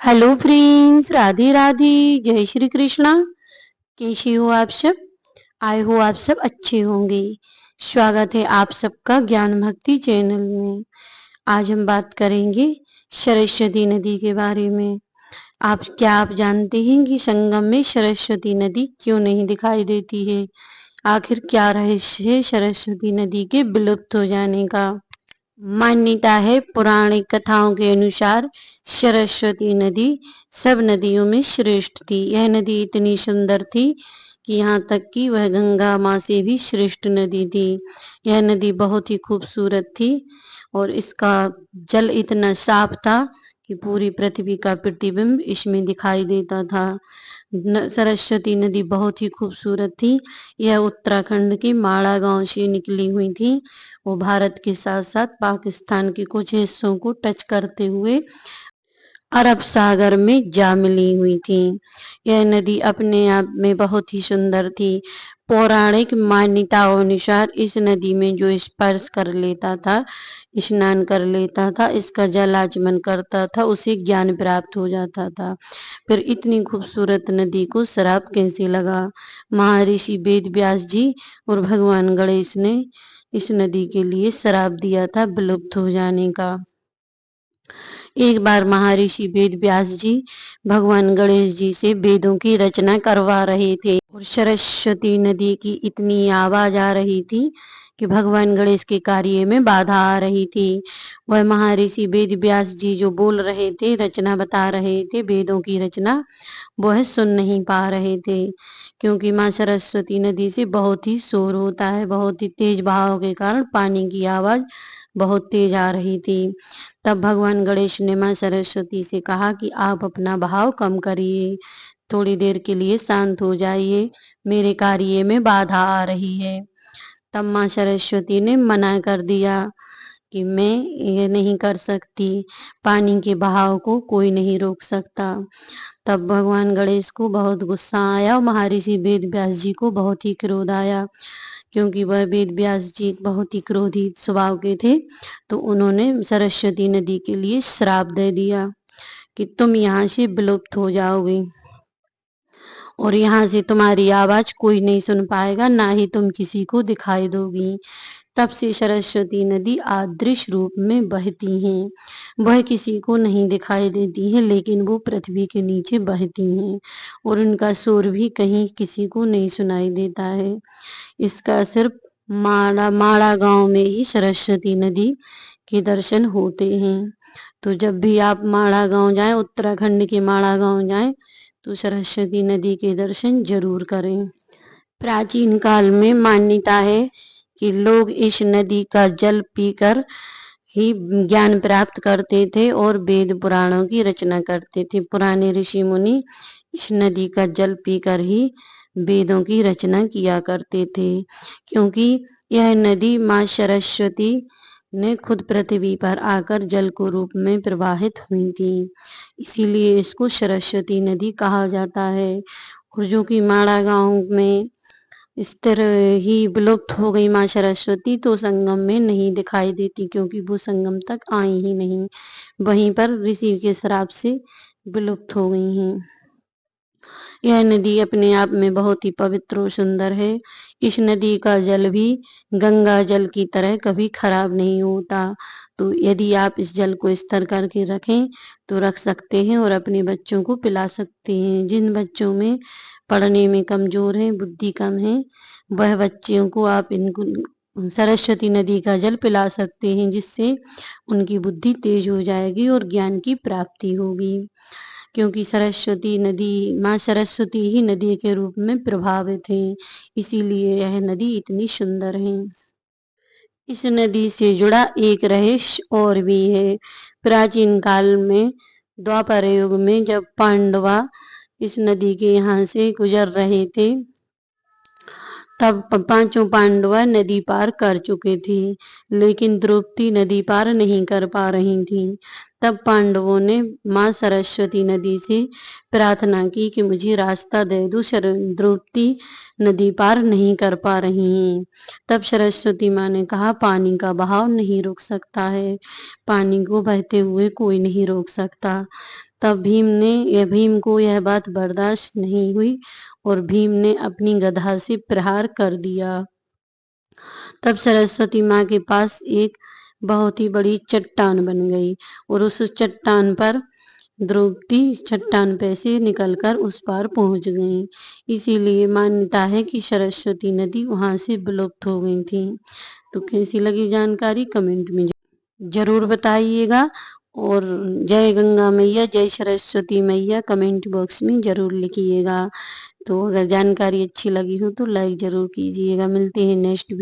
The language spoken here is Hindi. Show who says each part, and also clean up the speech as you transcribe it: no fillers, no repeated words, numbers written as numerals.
Speaker 1: Hello friends, Radhe Radhe. जय श्री कृष्णा। कैसे हो आप सब? आए हो आप सब अच्छे होंगे। स्वागत है आप सबका ज्ञान भक्ति चैनल में। आज हम बात करेंगे सरस्वती नदी के बारे में। आप जानते हैं कि संगम में सरस्वती नदी क्यों नहीं दिखाई देती है? आखिर क्या रहस्य है सरस्वती नदी के विलुप्त हो जाने का? मान्यता है पौराणिक कथाओं के अनुसार सरस्वती नदी सब नदियों में श्रेष्ठ थी। यह नदी इतनी सुंदर थी कि यहाँ तक कि वह गंगा माँ से भी श्रेष्ठ नदी थी। यह नदी बहुत ही खूबसूरत थी और इसका जल इतना साफ था कि पूरी पृथ्वी का प्रतिबिंब इसमें दिखाई देता था। सरस्वती नदी बहुत ही खूबसूरत थी। यह उत्तराखंड के माड़ा गांव से निकली हुई थी। वो भारत के साथ साथ पाकिस्तान के कुछ हिस्सों को टच करते हुए अरब सागर में जा मिली हुई थी। यह नदी अपने आप में बहुत ही सुंदर थी। पौराणिक मान्यताओं अनुसार इस नदी में जो स्पर्श कर लेता था, स्नान कर लेता था, इसका जल आचमन करता था, उसे ज्ञान प्राप्त हो जाता था। फिर इतनी खूबसूरत नदी को श्राप कैसे लगा? महर्षि वेद व्यास जी और भगवान गणेश ने इस नदी के लिए श्राप दिया था विलुप्त हो जाने का। एक बार महर्षि वेद व्यास जी भगवान गणेश जी से वेदों की रचना करवा रहे थे और सरस्वती नदी की इतनी आवाज आ रही थी कि भगवान गणेश के कार्य में बाधा आ रही थी। वह महर्षि वेद व्यास जी जो बोल रहे थे, रचना बता रहे थे, वेदों की रचना, वह सुन नहीं पा रहे थे क्योंकि माँ सरस्वती नदी से बहुत ही शोर होता है। बहुत ही तेज बहाव के कारण पानी की आवाज बहुत तेज आ रही थी। तब भगवान गणेश ने माँ सरस्वती से कहा कि आप अपना बहाव कम करिए, थोड़ी देर के लिए शांत हो जाइए, मेरे कार्य में बाधा आ रही है। तब माँ सरस्वती ने मना कर दिया कि मैं ये नहीं कर सकती, पानी के बहाव को कोई नहीं रोक सकता। तब भगवान गणेश को बहुत गुस्सा आया और महर्षि वेद व्यास जी को बहुत ही क्रोध आया क्योंकि वह वेद व्यास जी बहुत ही क्रोधित स्वभाव के थे। तो उन्होंने सरस्वती नदी के लिए श्राप दे दिया कि तुम यहाँ से विलुप्त हो जाओगी और यहाँ से तुम्हारी आवाज कोई नहीं सुन पाएगा, ना ही तुम किसी को दिखाई दोगी। तब से सरस्वती नदी अदृश्य रूप में बहती हैं। वह किसी को नहीं दिखाई देती हैं, लेकिन वो पृथ्वी के नीचे बहती हैं और उनका शोर भी कहीं किसी को नहीं सुनाई देता है। इसका सिर्फ माड़ा माड़ा गांव में ही सरस्वती नदी के दर्शन होते हैं। तो जब भी आप माड़ा गांव जाएं, उत्तराखंड के माड़ा गांव जाएं, तो सरस्वती नदी के दर्शन जरूर करें। प्राचीन काल में मान्यता है कि लोग इस नदी का जल पीकर ही ज्ञान प्राप्त करते थे और वेद पुराणों की रचना करते थे। पुराने ऋषि मुनि इस नदी का जल पीकर ही वेदों की रचना किया करते थे क्योंकि यह नदी माँ सरस्वती ने खुद पृथ्वी पर आकर जल को रूप में प्रवाहित हुई थी। इसीलिए इसको सरस्वती नदी कहा जाता है। और जो कि माड़ा गांव में इस तरह ही विलुप्त हो गई माँ सरस्वती, तो संगम में नहीं दिखाई देती क्योंकि वो संगम तक आई ही नहीं, वहीं पर ऋषि के श्राप से विलुप्त हो गई हैं। यह नदी अपने आप में बहुत ही पवित्र और सुंदर है। इस नदी का जल भी गंगा जल की तरह कभी खराब नहीं होता। तो यदि आप इस जल को स्तर करके रखें तो रख सकते हैं और अपने बच्चों को पिला सकते हैं। जिन बच्चों में पढ़ने में कमजोर हैं, बुद्धि कम है, वह बच्चों को आप इनको सरस्वती नदी का जल पिला सकते हैं, जिससे उनकी बुद्धि तेज हो जाएगी और ज्ञान की प्राप्ति होगी। क्योंकि सरस्वती नदी माँ सरस्वती ही नदी के रूप में प्रभावित है, इसीलिए यह नदी इतनी सुंदर है। इस नदी से जुड़ा एक रहस्य और भी है। प्राचीन काल में द्वापर युग में जब पांडवा इस नदी के यहाँ से गुजर रहे थे, तब पांचों पांडवा नदी पार कर चुके थे, लेकिन द्रौपदी नदी पार नहीं कर पा रही थी। तब पांडवों ने माँ सरस्वती नदी से प्रार्थना की कि मुझे रास्ता दे दो, द्रौपदी नदी पार नहीं कर पा रही हैं। तब सरस्वती माँ ने कहा, पानी का बहाव नहीं रुक सकता है, पानी को बहते हुए कोई नहीं रोक सकता। तब भीम को यह बात बर्दाश्त नहीं हुई और भीम ने अपनी गदा से प्रहार कर दिया। तब सरस्वती माँ के पास एक बहुत ही बड़ी चट्टान बन गई और उस चट्टान पर द्रौपदी चट्टान पे से निकलकर उस पार पहुंच गई। इसीलिए मान्यता है कि सरस्वती नदी वहां से विलुप्त हो गई थी। तो कैसी लगी जानकारी कमेंट में जरूर बताइएगा और जय गंगा मैया, जय सरस्वती मैया कमेंट बॉक्स में जरूर लिखिएगा। तो अगर जानकारी अच्छी लगी हो तो लाइक जरूर कीजिएगा। मिलते हैं नेक्स्ट वीडियो।